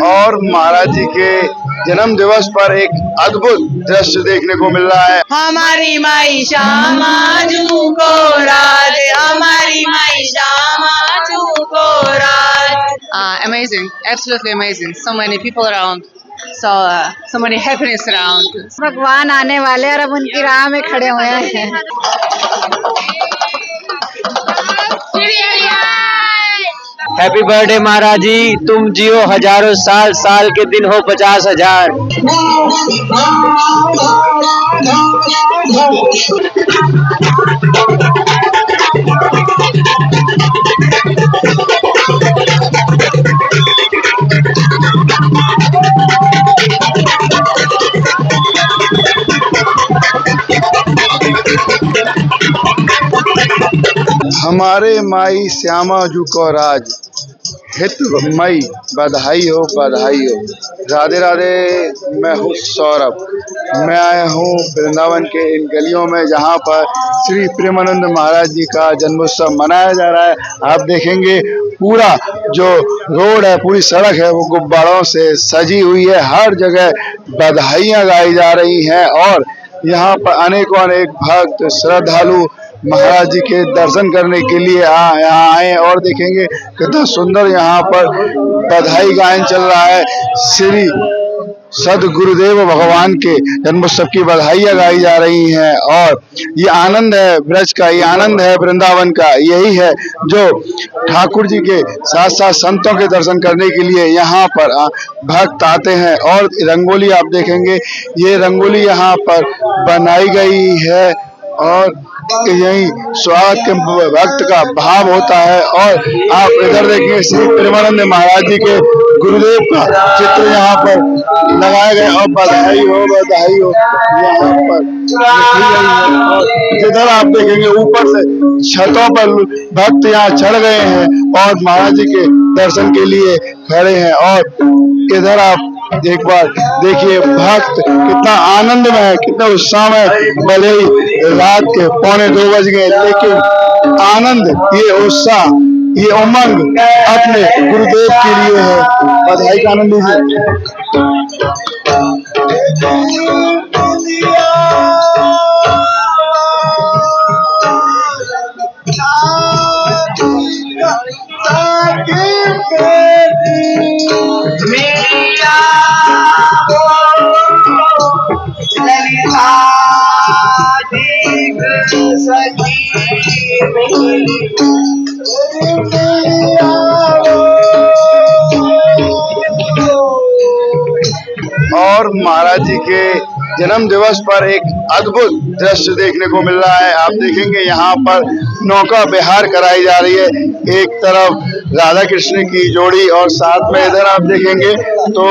और महाराज जी के जन्म दिवस पर एक अद्भुत दृश्य देखने को मिल रहा है। हमारी माई श्यामा जू को राज, हमारी माई श्यामा जू को राज। Amazing, absolutely amazing. So many people around, so many happiness around. भगवान आने वाले और अब उनकी राह में खड़े हुए हैं। हैप्पी बर्थडे महाराज जी, तुम जियो हजारों साल, साल के दिन हो 50,000। हमारे माई श्यामा जू को राज, हित मई बधाई हो, बधाई हो। राधे राधे। मैं हूँ सौरभ, मैं आया हूँ वृंदावन के इन गलियों में जहाँ पर श्री प्रेमानंद महाराज जी का जन्मोत्सव मनाया जा रहा है। आप देखेंगे पूरा जो रोड है, पूरी सड़क है, वो गुब्बारों से सजी हुई है। हर जगह बधाइयाँ गाई जा रही हैं और यहाँ पर अनेकों अनेक भक्त श्रद्धालु महाराज जी के दर्शन करने के लिए यहाँ आए और देखेंगे कितना सुंदर यहाँ पर बधाई गायन चल रहा है। श्री सदगुरुदेव भगवान के जन्मोत्सव की बधाइयाँ गाई जा रही हैं और ये आनंद है ब्रज का, ये आनंद है वृंदावन का। यही है जो ठाकुर जी के साथ साथ संतों के दर्शन करने के लिए यहाँ पर भक्त आते हैं। और रंगोली आप देखेंगे, ये रंगोली यहाँ पर बनाई गई है और यही स्वागत के भक्त का भाव होता है। और आप इधर देखिए श्री प्रेमानंद महाराज जी के गुरुदेव का चित्र यहाँ पर लगाया गया और बधाई हो, बधाई हो यहाँ पर लिखी गई है। और जिधर आप देखेंगे ऊपर से छतों पर भक्त यहाँ चढ़ गए हैं और महाराज जी के दर्शन के लिए खड़े हैं। और इधर आप एक बार देखिए भक्त कितना आनंद में है, कितना उत्साह में। भले ही रात के 1:45 बज गए, लेकिन आनंद, ये उत्साह, ये उमंग अपने गुरुदेव के लिए है। बधाई का आनंद लीजिए। और महाराज जी के जन्म दिवस पर एक अद्भुत दृश्य देखने को मिल रहा है। आप देखेंगे यहाँ पर नौका विहार कराई जा रही है। एक तरफ राधा कृष्ण की जोड़ी और साथ में इधर आप देखेंगे तो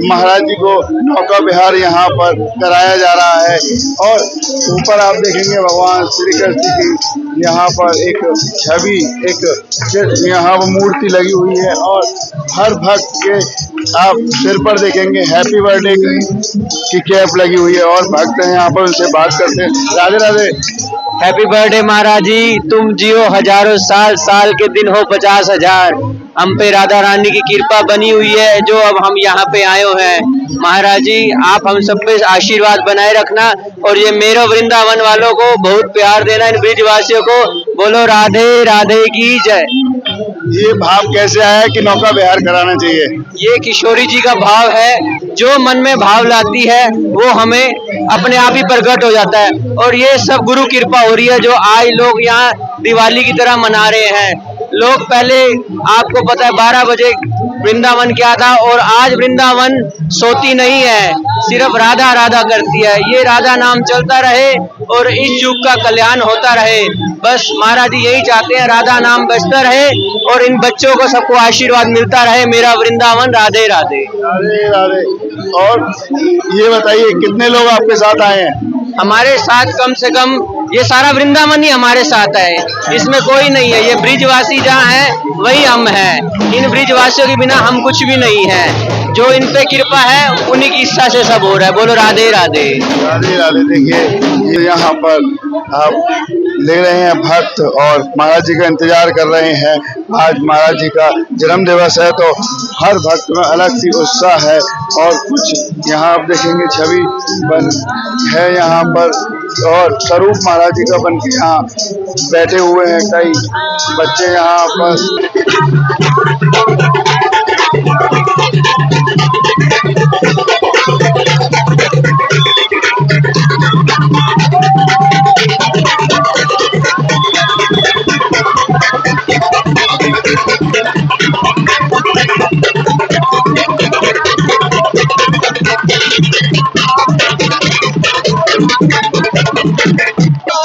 महाराज जी को नौका विहार यहाँ पर कराया जा रहा है। और ऊपर आप देखेंगे भगवान श्री कृष्ण की यहाँ पर एक छवि, एक यहाँ पर मूर्ति लगी हुई है। और हर भक्त के आप सिर पर देखेंगे हैप्पी बर्थडे की कैप लगी हुई है और भक्त हैं यहाँ पर, उनसे बात करते हैं। राधे राधे। हैप्पी बर्थडे महाराज जी, तुम जियो हजारों साल, साल के दिन हो 50,000। हम पे राधा रानी की कृपा बनी हुई है जो अब हम यहाँ पे आए हैं। महाराज जी आप हम सब पे आशीर्वाद बनाए रखना और ये मेरे वृंदावन वालों को बहुत प्यार देना, इन ब्रिजवासियों को। बोलो राधे राधे की जय। ये भाव कैसे आया कि नौका विहार कराना चाहिए? ये किशोरी जी का भाव है, जो मन में भाव लाती है वो हमें अपने आप ही प्रकट हो जाता है। और ये सब गुरु कृपा हो रही है जो आज लोग यहाँ दिवाली की तरह मना रहे हैं। लोग पहले आपको पता है 12 बजे वृंदावन क्या था, और आज वृंदावन सोती नहीं है, सिर्फ राधा राधा करती है। ये राधा नाम चलता रहे और इस युग का कल्याण होता रहे, बस महाराज जी यही चाहते हैं, राधा नाम बजता रहे और इन बच्चों को सबको आशीर्वाद मिलता रहे। मेरा वृंदावन राधे राधे। राधे राधे। और ये बताइए कितने लोग आपके साथ आए हैं? हमारे साथ कम से कम ये सारा वृंदावन ही हमारे साथ है, इसमें कोई नहीं है। ये ब्रिजवासी जहाँ है वही हम हैं, इन ब्रिजवासियों के बिना हम कुछ भी नहीं है। जो इन पे कृपा है उन्हीं की इच्छा से सब हो रहा है। बोलो राधे राधे। राधे राधे। देखिए ये यहाँ पर आप ले रहे हैं भक्त और महाराज जी का इंतजार कर रहे हैं। आज महाराज जी का जन्म दिवस है तो हर भक्त में अलग सी उत्साह है। और कुछ यहाँ आप देखेंगे छवि बन है यहाँ पर, और स्वरूप महाराज जी का बन के यहाँ बैठे हुए हैं कई बच्चे यहाँ पर।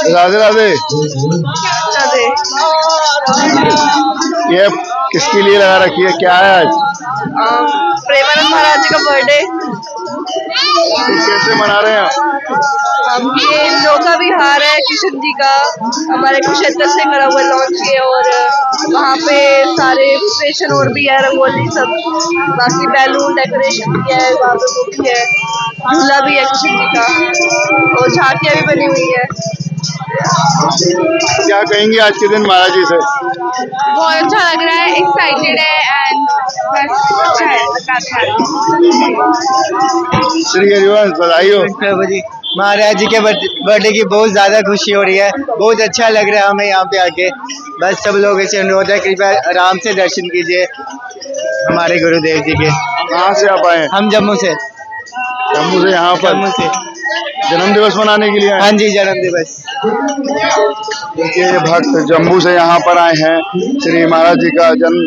राधे राधे। ये किसके लिए लगा रखी है, क्या है आज? प्रेमानंद महाराज जी का बर्थडे। कैसे मना रहे हैं आप? ये नौका विहार है कृष्ण जी का, हमारे कुशेंद्र से करा हुआ लॉन्च किए, और वहाँ पे सारे स्टेशन और भी है, रंगोली सब, बाकी बैलून डेकोरेशन भी है, वहाँ पे वो भी है, झूला भी है कृष्ण जी का, और झांकियाँ भी बनी हुई है। क्या कहेंगे आज के दिन महाराज जी से? बहुत अच्छा लग रहा है, एक्साइटेड है एंड बस अच्छा है। श्री हरिवंश बधाई हो। प्रभु जी, महाराज जी के बर्थडे की बहुत ज्यादा खुशी हो रही है, बहुत अच्छा लग रहा है हमें यहाँ पे आके। बस सब लोग ऐसे अनुरोध है, कृपया आराम से दर्शन कीजिए हमारे गुरुदेव जी के। कहाँ से आप आए हैं? हम जम्मू से। जम्मू से यहाँ पर जम्मू से जन्म दिवस मनाने के लिए आए? हाँ जी, जन्म दिवस। देखिए भक्त जम्मू से यहाँ पर आए हैं श्री महाराज जी का जन्म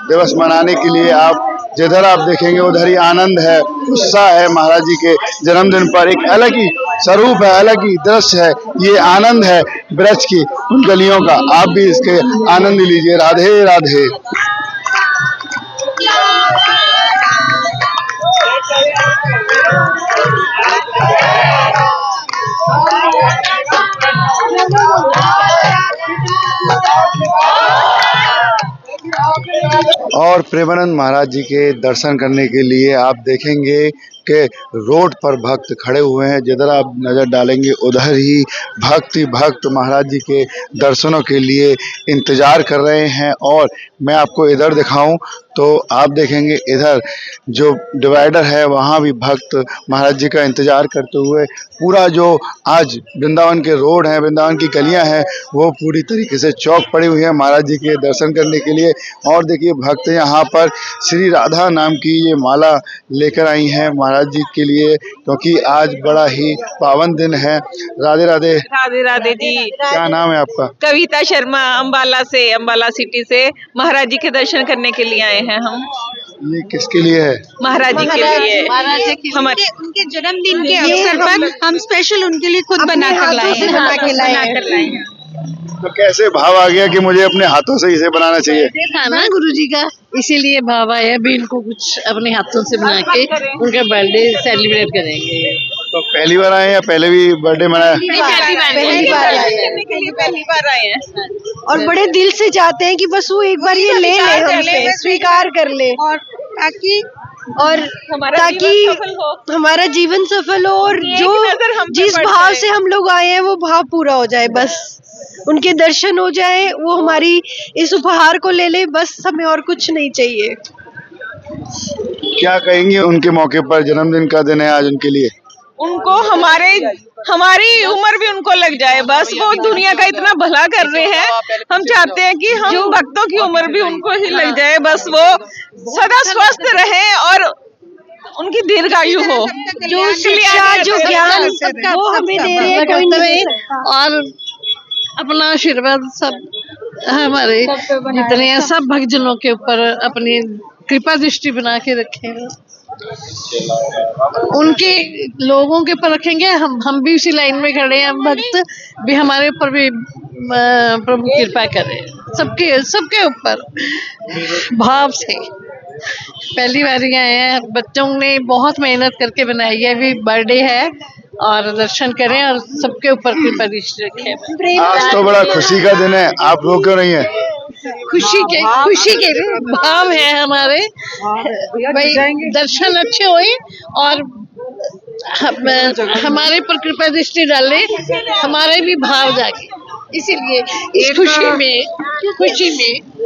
दिवस मनाने के लिए। आप जिधर आप देखेंगे उधर ही आनंद है, उत्साह है। महाराज जी के जन्मदिन पर एक अलग ही स्वरूप है, अलग ही दृश्य है। ये आनंद है ब्रज की उन गलियों का, आप भी इसके आनंद लीजिए। राधे राधे। और प्रेमानंद महाराज जी के दर्शन करने के लिए आप देखेंगे कि रोड पर भक्त खड़े हुए हैं। जिधर आप नज़र डालेंगे उधर ही भक्त ही भक्त महाराज जी के दर्शनों के लिए इंतज़ार कर रहे हैं। और मैं आपको इधर दिखाऊं तो आप देखेंगे इधर जो डिवाइडर है वहाँ भी भक्त महाराज जी का इंतज़ार करते हुए, पूरा जो आज वृंदावन के रोड हैं, वृंदावन की गलियां हैं, वो पूरी तरीके से चौक पड़ी हुई हैं महाराज जी के दर्शन करने के लिए। और देखिए भक्त यहाँ पर श्री राधा नाम की ये माला लेकर आई हैं महाराज जी के लिए, क्योंकि आज बड़ा ही पावन दिन है। राधे राधे। राधे राधे जी। क्या नाम है आपका? कविता शर्मा, अंबाला से, अंबाला सिटी से महाराज जी के दर्शन करने के लिए आए हैं हम। ये किसके लिए है? महाराज जी के लिए, हमारे उनके जन्मदिन के अवसर पर हम स्पेशल उनके लिए खुद बना कर लाए हैं। तो कैसे भाव आ गया कि मुझे अपने हाथों से इसे बनाना चाहिए? देखा ना गुरु जी का, इसीलिए भाव आया भी इनको कुछ अपने हाथों से बना के उनका बर्थडे सेलिब्रेट करेंगे। तो पहली बार आए हैं या पहले भी बर्थडे मनाया? पहली बार आए हैं, और बड़े दिल से चाहते हैं कि बस वो एक बार ये ले ले, हमसे स्वीकार कर ले, और ताकि हमारा जीवन सफल हो, और जो जिस भाव से हम लोग आए हैं वो भाव पूरा हो जाए, बस उनके दर्शन हो जाए, वो हमारी इस उपहार को ले ले, बस हमें और कुछ नहीं चाहिए। क्या कहेंगे उनके मौके पर? जन्मदिन का दिन है आज उनके लिए। उनको हमारी उम्र भी उनको लग जाए, बस वो दुनिया का इतना भला कर रहे हैं। हम चाहते हैं कि हम भक्तों की उम्र भी उनको ही लग जाए, बस वो सदा स्वस्थ रहे और उनकी दीर्घायु हो। जो शिक्षा, जो ज्ञान वो हमें दे रहे हैं, कोई नहीं। और अपना आशीर्वाद सब हमारे जितने हैं सब भक्तजनों के ऊपर अपनी कृपा दृष्टि बना के रखें, उनके लोगों के ऊपर रखेंगे। हम भी उसी लाइन में खड़े हैं, भक्त भी हमारे ऊपर भी प्रभु कृपा करे, सबके ऊपर भाव से। पहली बार ही आए हैं, बच्चों ने बहुत मेहनत करके बनाई है, अभी बर्थडे है और दर्शन करें और सबके ऊपर कृपा दृष्टि रखें। आज तो बड़ा खुशी का दिन है, आप लोग क्यों नहीं है? खुशी के भाव है हमारे भाई, दर्शन अच्छे हुए और हमारे पर कृपा दृष्टि डाले, हमारे भी भाव जागे, इसीलिए इस खुशी में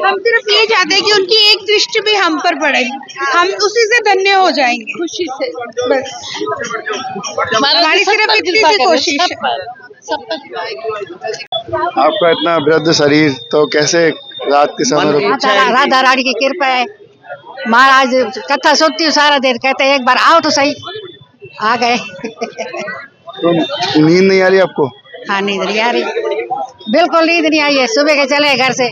हम सिर्फ ये चाहते हैं कि उनकी एक दृष्टि भी हम पर पड़े, हम उसी से धन्य हो जाएंगे खुशी से। बस हमारी सिर्फ इतनी सी कोशिश है। आपका इतना वृद्ध शरीर, तो कैसे रात के समय राधा रानी की कृपा है। महाराज कथा सुनती हूँ सारा दिन, कहते हैं एक बार आओ तो सही, आ गए। तो नींद नहीं आ रही आपको? हाँ नींद नहीं आ रही, बिल्कुल नींद नहीं आई है, सुबह के चले घर से।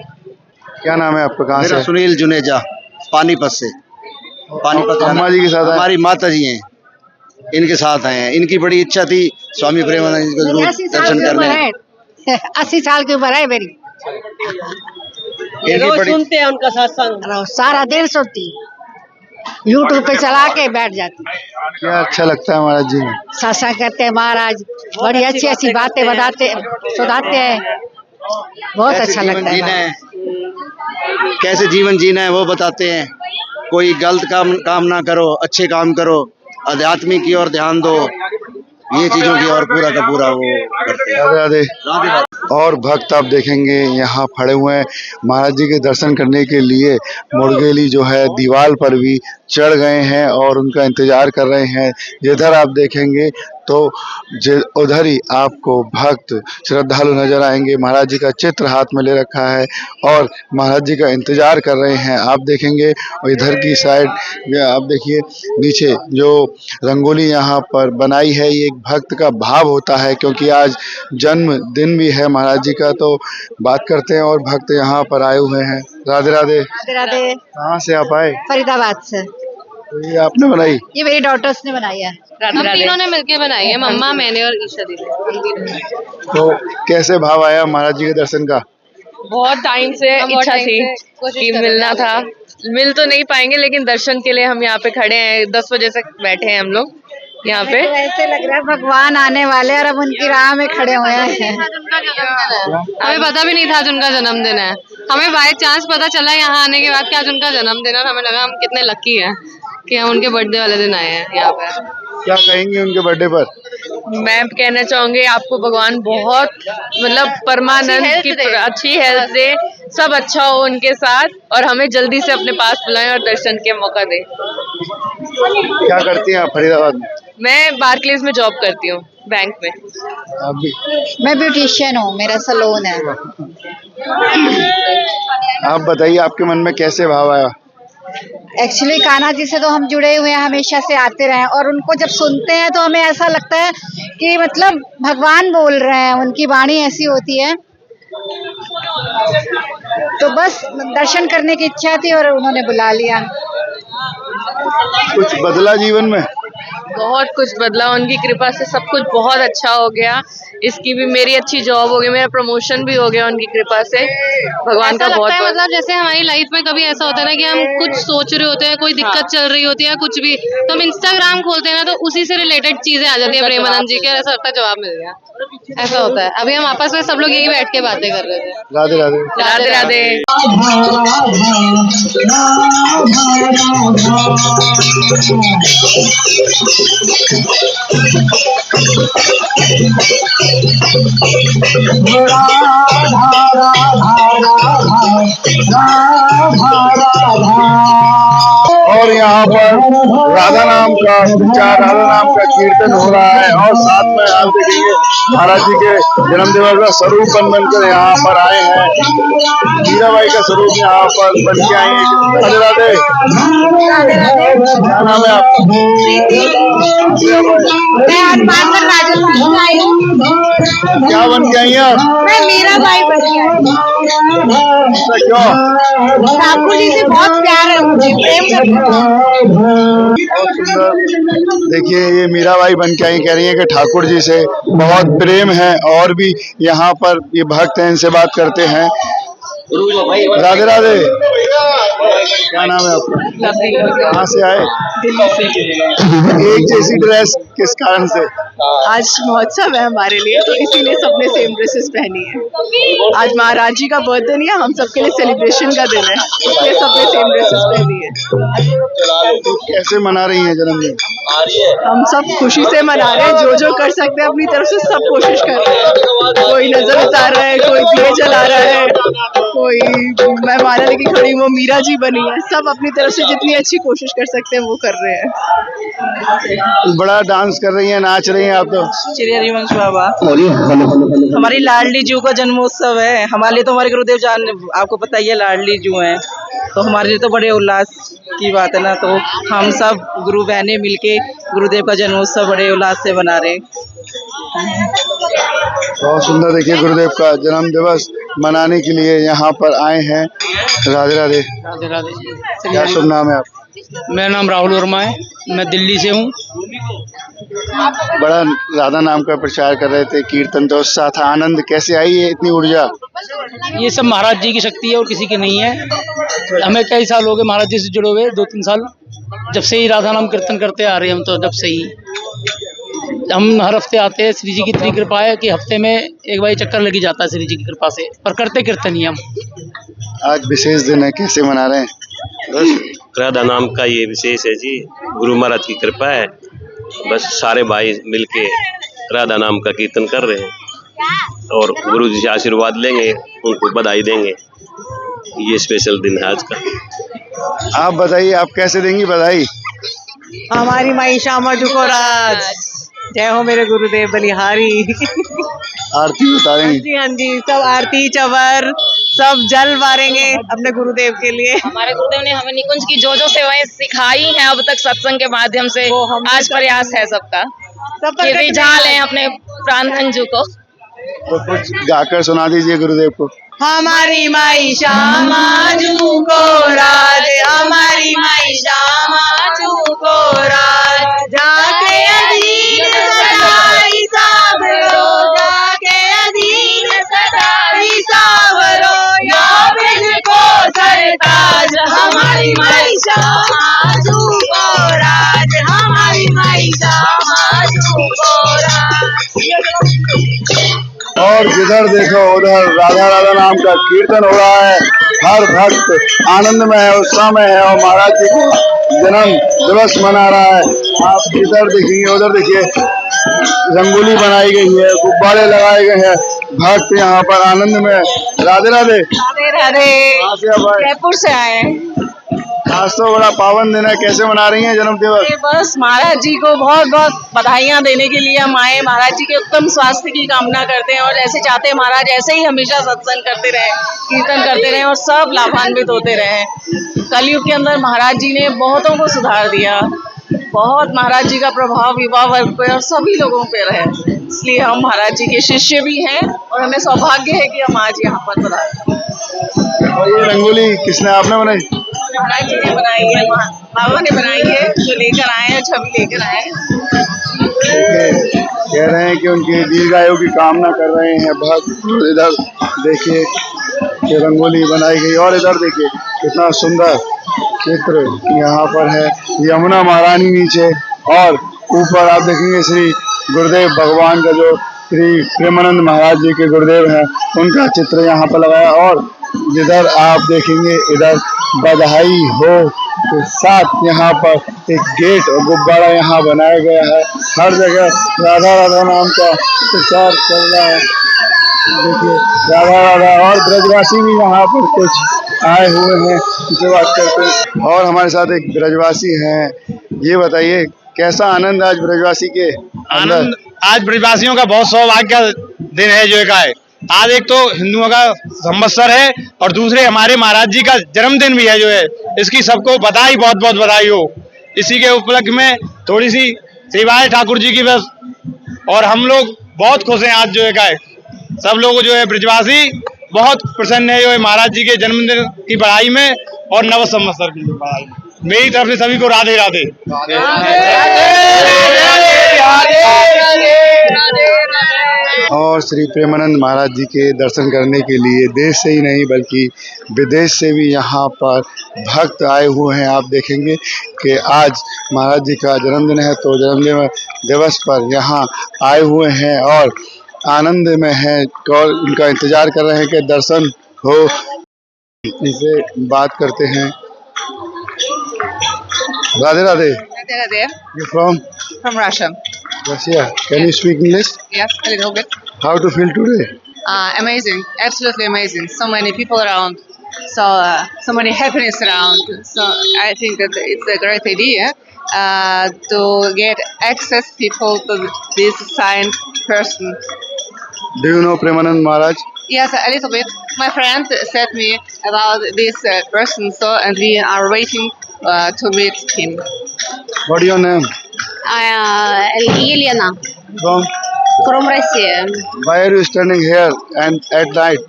क्या नाम है आपका, कहाँ से? सुनील जुनेजा, पानीपत से। पानीपत अम्मा जी के साथ हमारी माता जी हैं, इनके साथ आए हैं। इनकी बड़ी इच्छा थी स्वामी प्रेमानंद जी को जरूर दर्शन करने। 80 साल की उम्र है मेरी। सुनते हैं उनका सत्संग, सारा दिन सुनती, यूट्यूब पे चला के बैठ जाती। क्या अच्छा लगता है महाराज जी में? सत्संग करते हैं महाराज, बड़ी अच्छी अच्छी बातें बताते सुनाते हैं, बहुत अच्छा लगता है। कैसे जीवन जीना है वो बताते हैं। कोई गलत काम ना करो, अच्छे काम करो, आध्यात्मिक की ओर ध्यान दो, ये चीजों की ओर पूरा का पूरा वो करते हैं। राधे राधे। और भक्त आप देखेंगे यहाँ खड़े हुए हैं महाराज जी के दर्शन करने के लिए। मुर्गेली जो है दीवार पर भी चढ़ गए हैं और उनका इंतजार कर रहे हैं। जिधर आप देखेंगे तो उधर ही आपको भक्त श्रद्धालु नजर आएंगे। महाराज जी का चित्र हाथ में ले रखा है और महाराज जी का इंतजार कर रहे हैं। आप देखेंगे और इधर की साइड आप देखिए, नीचे जो रंगोली यहाँ पर बनाई है, ये एक भक्त का भाव होता है, क्योंकि आज जन्मदिन भी है महाराज जी का। तो बात करते हैं और भक्त यहाँ पर आए हुए हैं। राधे राधे। राधे राधे। कहाँ से आप आए? फरीदाबाद से। तो ये आपने बनाई? ये मेरी डॉटर्स ने बनाई है। हम तीनों ने मिलके बनाई है, मम्मा, मैंने और ईशा दीदी। तो कैसे भाव आया महाराज जी के दर्शन का? बहुत टाइम से इच्छा थी कि मिलना था, मिल तो नहीं पाएंगे लेकिन दर्शन के लिए हम यहाँ पे खड़े हैं। 10 बजे से बैठे हैं हम लोग यहाँ पे। तो ऐसे लग रहा है भगवान आने वाले और अब उनकी राह में खड़े हुए हैं। हमें पता भी नहीं था आज उनका जन्मदिन है, हमें बाय चांस पता चला यहाँ आने के बाद कि आज उनका जन्मदिन है और हमें लगा हम कितने लकी हैं कि हम उनके बर्थडे वाले दिन आए हैं यहाँ पे। क्या कहेंगे उनके बर्थडे पर? मैं कहना चाहूंगी आपको भगवान बहुत मतलब परमानंद की अच्छी हेल्थ दे, सब अच्छा हो उनके साथ और हमें जल्दी से अपने पास बुलाएं और दर्शन के मौका दे। क्या करती हैं आप फरीदाबाद में? मैं बार्कलेज में जॉब करती हूँ, बैंक में। आप भी? मैं ब्यूटिशियन हूँ, मेरा सैलून है। आप बताइए आपके मन में कैसे भाव आया? एक्चुअली कान्हा जी से तो हम जुड़े हुए हैं, हमेशा से आते रहे और उनको जब सुनते हैं तो हमें ऐसा लगता है कि मतलब भगवान बोल रहे हैं, उनकी वाणी ऐसी होती है। तो बस दर्शन करने की इच्छा थी और उन्होंने बुला लिया। कुछ बदला जीवन में? बहुत कुछ बदला, उनकी कृपा से सब कुछ बहुत अच्छा हो गया। इसकी भी मेरी अच्छी जॉब हो गई, मेरा प्रमोशन भी हो गया उनकी कृपा से। भगवान का बहुत मतलब जैसे हमारी लाइफ में कभी ऐसा होता है ना कि हम कुछ सोच रहे होते हैं, कोई दिक्कत चल रही होती है कुछ भी, तो हम इंस्टाग्राम खोलते हैं ना तो उसी से रिलेटेड चीजें आ जाती है प्रेमानंद जी के, ऐसा लगता है जवाब मिल गया, ऐसा होता है। अभी हम आपस में सब लोग यही बैठ के बातें कर रहे थे। राधे राधे। राधे राधे। और यहाँ पर राधा नाम का विचार, राधा नाम का कीर्तन हो रहा है और साथ में आप देखेंगे महाराज जी के जन्मदिन का स्वरूप बनकर यहाँ पर आए हैं। मीराबाई का स्वरूप यहाँ पर बन के आई है। राधे राधे, क्या नाम है आपका? मैं आज मानसर राजस्थान से आई हूँ। क्या बन के आई हैं आप? मैं मीराबाई बन के आई हूँ। ऐसा क्यों? ठाकुर जी से बहुत प्यार है मुझे, प्रेम करती हूँ। बहुत सुंदर। देखिए ये मीराबाई बन के आई, कह रही है कि ठाकुर जी से बहुत प्रेम है और भी यहाँ पर ये भक्त हैं, इनसे बात करते हैं। राधे राधे, क्या नाम है आपका? कहाँ से आए? दिल्ली से। एक जैसी ड्रेस किस कारण से? आज महोत्सव है हमारे लिए, तो इसीलिए सबने सेम ड्रेसेस पहनी है। आज महाराज जी का बर्थडे नहीं है, हम सबके लिए सेलिब्रेशन का दिन है, इसलिए सबने सेम ड्रेसेस पहनी है। तो कैसे मना रही हैं जन्मदिन? हम सब खुशी से मना रहे हैं, जो कर सकते हैं अपनी तरफ से सब कोशिश कर रहे हैं। कोई नजर उतार रहा है, कोई दिए जला रहा है, कोई मैं माला लेके खड़ी हूँ, वो मीरा जी बनी है। सब अपनी तरफ से जितनी अच्छी कोशिश कर सकते हैं वो कर रहे हैं। बड़ा डांस कर रही हैं, नाच रही हैं आप तो। श्री हरिवंश बाबा, हमारी लाडली जू का जन्मोत्सव है। हमारे लिए तो हमारे गुरुदेव जान, आपको पता ही है लाडली जू हैं, तो हमारे लिए तो बड़े उल्लास की बात है ना। तो हम सब गुरु बहनें मिलके गुरुदेव का जन्मोत्सव बड़े उल्लास से मना रहे हैं। बहुत सुंदर। देखिए गुरुदेव का जन्म दिवस मनाने के लिए यहाँ पर आए हैं। राधे राधे। राधे राधे। क्या शुभ नाम है आप? मेरा नाम राहुल वर्मा है, मैं दिल्ली से हूँ। बड़ा राधा नाम का प्रचार कर रहे थे, कीर्तन तो उत्साह था, आनंद कैसे आई है इतनी ऊर्जा? ये सब महाराज जी की शक्ति है और किसी की नहीं है। हमें कई साल हो गए महाराज जी से जुड़े हुए, 2-3 साल, जब से ही राधा नाम कीर्तन करते आ रहे हैं हम तो। जब से ही हम हर हफ्ते आते हैं। श्री जी की इतनी कृपा है कि हफ्ते में एक बार चक्कर लगी जाता है श्री जी की कृपा से, पर करते कीर्तन ही हम। आज विशेष दिन है, कैसे मना रहे हैं? बस राधा नाम का ये विशेष है जी, गुरु महाराज की कृपा है। बस सारे भाई मिलके राधा नाम का कीर्तन कर रहे हैं और गुरु जी से आशीर्वाद लेंगे, उनको बधाई देंगे। ये स्पेशल दिन है आज का। आप बताइए, आप कैसे देंगी बधाई? हमारी माई श्यामा जी को राज, जय हो मेरे गुरुदेव बलिहारी। आरती उतारेंगे? हाँ जी, सब आरती चवर सब जल मारेंगे अपने गुरुदेव के लिए। हमारे गुरुदेव ने हमें निकुंज की जो सेवाएं सिखाई हैं अब तक सत्संग के माध्यम से, आज प्रयास है सबका कि रिझा लें अपने प्राणधन जी को। तो कुछ गाकर सुना दीजिए गुरुदेव को। हमारी माई श्यामा जू को राज, हमारी माई श्यामा जू को राज, जाके अधीन सदाई सावरो, जाके अधीन सदाई सावरो, या बिन को सरताज, हमारी माई श्यामा जू को राज, हमारी माई श्यामा जू को राज। और जिधर देखो उधर राधा राधा नाम का कीर्तन हो रहा है। हर भक्त आनंद में है, उत्साह में है और महाराज जी को जन्म दिवस मना रहा है। आप इधर देखेंगे, उधर देखिए, रंगोली बनाई गई है, गुब्बारे लगाए गए हैं, भक्त यहाँ पर आनंद में। राधे राधे। राधे राधे। जयपुर से आए। आज तो बड़ा पावन दिन है, कैसे मना रही हैं जन्म दिवस? बस महाराज जी को बहुत बहुत बधाइयाँ देने के लिए हम आए। महाराज जी के उत्तम स्वास्थ्य की कामना करते हैं और ऐसे चाहते हैं महाराज ऐसे ही हमेशा सत्संग करते रहे, कीर्तन करते रहे और सब लाभान्वित होते रहे। कलयुग के अंदर महाराज जी ने बहुतों को सुधार दिया, बहुत महाराज जी का प्रभाव युवा वर्ग पे और सभी लोगों पे रहे, इसलिए हम महाराज जी के शिष्य भी हैं और हमें सौभाग्य है कि हम आज यहाँ पर पधारे। और ये रंगोली किसने, आपने बनाई? महाराज जी ने बनाई है, बाबा ने बनाई है, जो लेकर आए हैं, छवि लेकर आए हैं। कह रहे हैं कि उनकी दीर्घायु की कामना कर रहे हैं भक्त। इधर देखिए कि रंगोली बनाई गई और इधर देखिए कितना सुंदर चित्र यहाँ पर है। यमुना महारानी नीचे और ऊपर आप देखेंगे श्री गुरुदेव भगवान का, जो श्री प्रेमानंद महाराज जी के गुरुदेव हैं, उनका चित्र यहाँ पर लगाया। और जिधर आप देखेंगे इधर बधाई हो के साथ यहाँ पर एक गेट और गुब्बारा यहाँ बनाया गया है। हर जगह राधा राधा नाम का प्रचार चल रहा है। देखिए राधा राधा, और ब्रजवासी भी यहाँ पर कुछ आए हुए हैं, उनसे बात करते हैं। और हमारे साथ एक ब्रजवासी हैं, ये बताइए कैसा आनंद आज ब्रजवासी के? आनंद आज ब्रजवासियों का बहुत सौभाग्य दिन है जो एक आए, आज एक तो हिंदुओं का संवत्सर है और दूसरे हमारे महाराज जी का जन्मदिन भी है जो है, इसकी सबको बधाई, बहुत बहुत बधाई हो। इसी के उपलक्ष्य में थोड़ी सी सेवाएं ठाकुर जी की बस, और हम लोग बहुत खुश हैं आज जो है का सब लोग जो है ब्रजवासी बहुत प्रसन्न है जो है महाराज जी के जन्मदिन की बधाई में और नव संवत्सर की बधाई में। मेरी तरफ से सभी को राधे राधे। और श्री प्रेमानंद महाराज जी के दर्शन करने के लिए देश से ही नहीं बल्कि विदेश से भी यहाँ पर भक्त आए हुए हैं। आप देखेंगे कि आज महाराज जी का जन्मदिन है, तो जन्मदिन दिवस पर यहाँ आए हुए हैं और आनंद में हैं और उनका इंतजार कर रहे हैं कि दर्शन हो। इनसे बात करते हैं। Radhe Radhe. Radhe Radhe. You from From Russia? Can you speak English? Yes, a little bit. How to feel today? Amazing, absolutely amazing. So many people around, so many happiness around. So I think that it's a great idea to get access people to this signed person. Do you know Premanand Maharaj? Yes, a little bit. My friend said me about this person, and we are waiting to meet him. What is your name? Елена. From Russia. Why are you standing here and at night?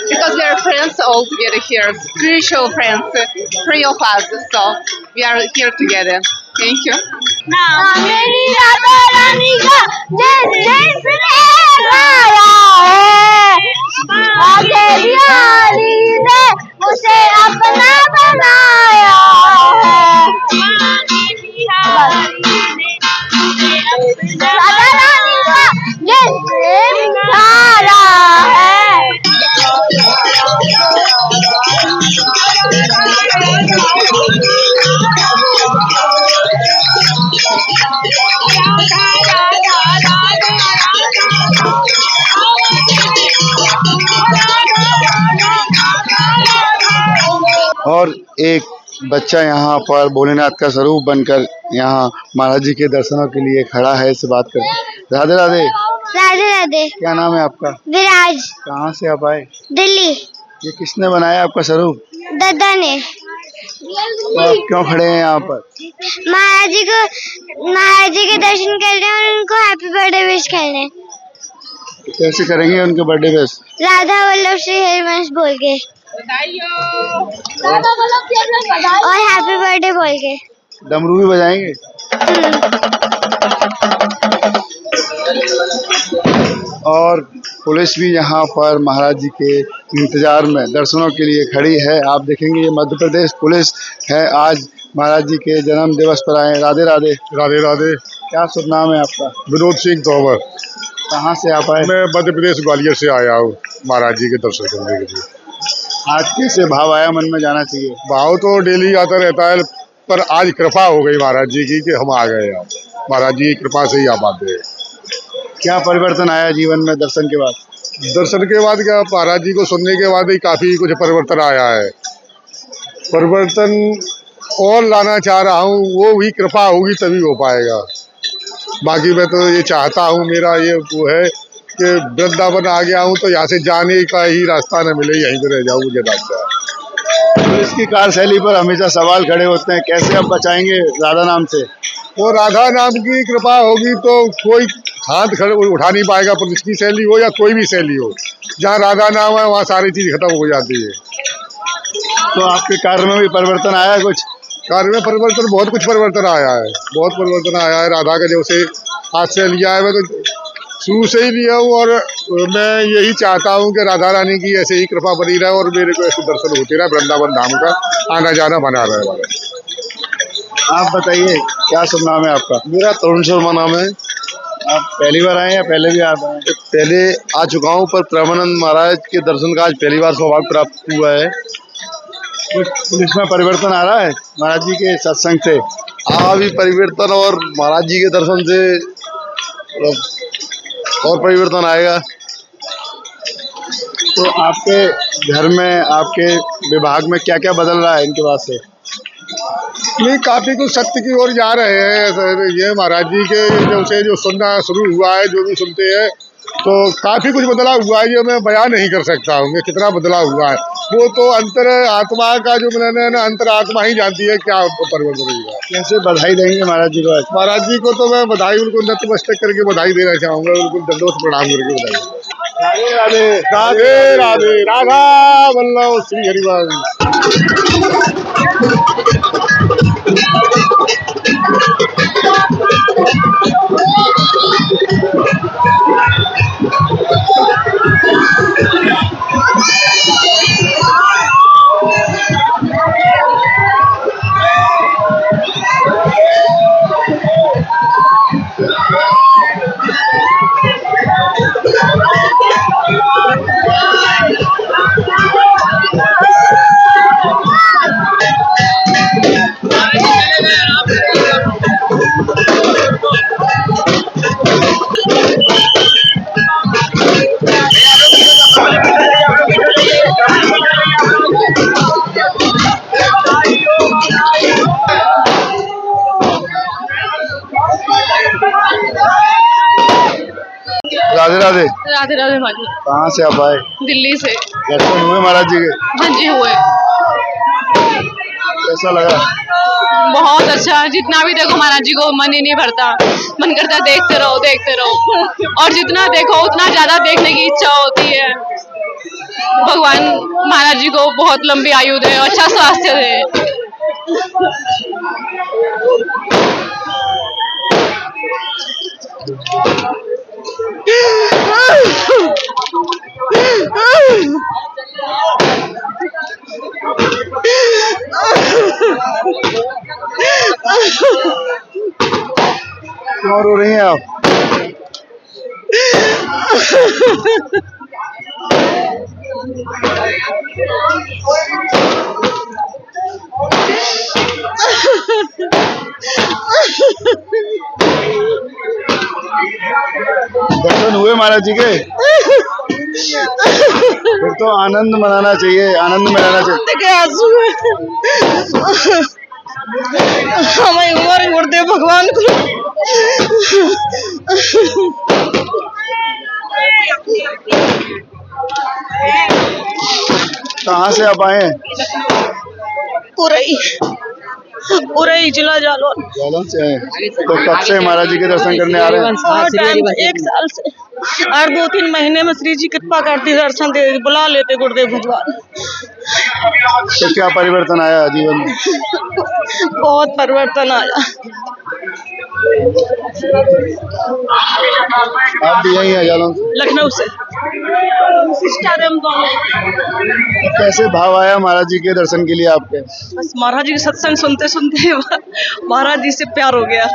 Because we are friends all together here, spiritual friends, three of us, so we are here together. Thank you. मेरी राधा रानी का जिस ने गाया है, अकेली रानी ने उसे अपना बनाया है। राधा रानी का जिसने निखारा है। और एक बच्चा यहाँ पर भोलेनाथ का स्वरूप बनकर यहाँ महाराज जी के दर्शनों के लिए खड़ा है। इससे बात करते हैं। राधे राधे। राधे राधे। क्या नाम है आपका? विराज। कहाँ से आप आए? दिल्ली। ये किसने बनाया आपका स्वरूप? दादा ने। तो आप क्यों खड़े हैं यहाँ पर? महाराज जी के दर्शन करने और उनको हैप्पी बर्थडे विश करने। कैसे करेंगे उनके बर्थडे विश? राधा वल्लभ श्री हरिवंश बोल के और हैप्पी बर्थडे बोल के। डमरू भी बजाएंगे? और पुलिस भी यहाँ पर महाराज जी के इंतजार में दर्शनों के लिए खड़ी है। आप देखेंगे ये मध्य प्रदेश पुलिस है। आज महाराज जी के जन्म दिवस पर आए। राधे राधे। राधे राधे। क्या शुभ नाम है आपका? विनोद सिंह तोमर। कहाँ से आप आए? मैं मध्य प्रदेश ग्वालियर से आया हूँ महाराज जी के दर्शन करने के लिए। आज कैसे भाव आया मन में? जाना चाहिए। भाव तो डेली आता रहता है, पर आज कृपा हो गई महाराज जी की कि हम आ गए। आप महाराज जी की कृपा से ही आ पाते हैं। क्या परिवर्तन आया जीवन में दर्शन के बाद? दर्शन के बाद क्या, महाराज जी को सुनने के बाद ही काफी कुछ परिवर्तन आया है। परिवर्तन और लाना चाह रहा हूँ, वो भी कृपा होगी तभी हो पाएगा। बाकी मैं तो ये चाहता हूँ, मेरा ये वो है कि वृंदावन आ गया हूँ तो यहाँ से जाने का ही रास्ता न मिले, यहीं पे रह जाऊँ, मुझे रास्ता है। तो इसकी कार्यशैली पर हमेशा सवाल खड़े होते हैं, कैसे आप बचाएंगे राधा नाम से? वो राधा नाम की कृपा होगी तो कोई हाथ खड़े उठा नहीं पाएगा, पर इसकी शैली हो या कोई भी शैली हो, जहाँ राधा नाम है वहाँ सारी चीज खत्म हो जाती है। तो आपके कार्य में भी परिवर्तन आया है? कुछ कार्य में परिवर्तन, बहुत कुछ परिवर्तन आया है, बहुत परिवर्तन आया है। राधा का जब से हाथ से लिया है, मैं तो शुरू से ही लिया हूँ और मैं यही चाहता हूँ कि राधा रानी की ऐसे ही कृपा बनी रहे और मेरे को ऐसे दर्शन होते रहे, वृंदावन धाम का आना जाना बना रहे हमारे। आप बताइए क्या शुभ नाम है आपका? मेरा तरुण शर्मा नाम है। आप पहली बार आए या पहले भी आप आए? पहले आ चुका हूँ, पर प्रेमानंद महाराज के दर्शन का आज पहली बार सौभाग्य प्राप्त हुआ है। कुछ पुलिस में परिवर्तन आ रहा है महाराज जी के सत्संग से? हाँ, भी परिवर्तन और महाराज जी के दर्शन से और परिवर्तन आएगा। तो आपके घर में, आपके विभाग में क्या क्या बदल रहा है इनके बाद से? नहीं, काफी कुछ सत्य की ओर जा रहे हैं। ये महाराज जी के जब से जो सुनना शुरू हुआ है, जो भी सुनते हैं तो काफी कुछ बदलाव हुआ है, ये मैं बयान नहीं कर सकता हूँ कि कितना बदलाव हुआ है। वो तो अंतर आत्मा का जो मैंने ना अंतर आत्मा ही जानती है क्या परिवर्तन हुआ। कैसे बधाई देंगे महाराज जी को? महाराज जी को तो मैं बधाई उनको नतमस्तक करके बधाई देना चाहूंगा, उनको दंडवत प्रणाम करके बधाई। राधे राधे राधे राधा वल्लभ श्री हरिवंश। राधे राधे राधे राधे भाजी। कहाँ से आप आए? दिल्ली से। दर्शन हुए महाराज जी के? हाँ जी हुए। कैसा लगा? बहुत अच्छा, जितना भी देखो महाराज जी को मन ही नहीं भरता, मन करता है देखते रहो देखते रहो, और जितना देखो उतना ज्यादा देखने की इच्छा होती है। भगवान महाराज जी को बहुत लंबी आयु दे, अच्छा स्वास्थ्य दे। क्यों रो रही हैं आप? दर्शन हुए महाराज जी के? फिर तो आनंद मनाना चाहिए, आनंद मनाना चाहिए। हमें उम्र गुरुदेव भगवान को। कहाँ से आप आए हैं? पूरे जिला जालौन। जालौन से आए। तो कब से महाराज जी के दर्शन करने आ रहे हैं? 1 साल से, और 2-3 महीने में श्री जी कृपा करती, दर्शन दे बुला लेते गुरुदेव भगवान। तो क्या परिवर्तन आया जीवन में? बहुत परिवर्तन आया। आप भी यही हैं जालौन से? लखनऊ से। कैसे भाव आया महाराज जी के दर्शन के लिए आपके? बस महाराज जी के सत्संग सुनते सुनते महाराज जी से प्यार हो गया।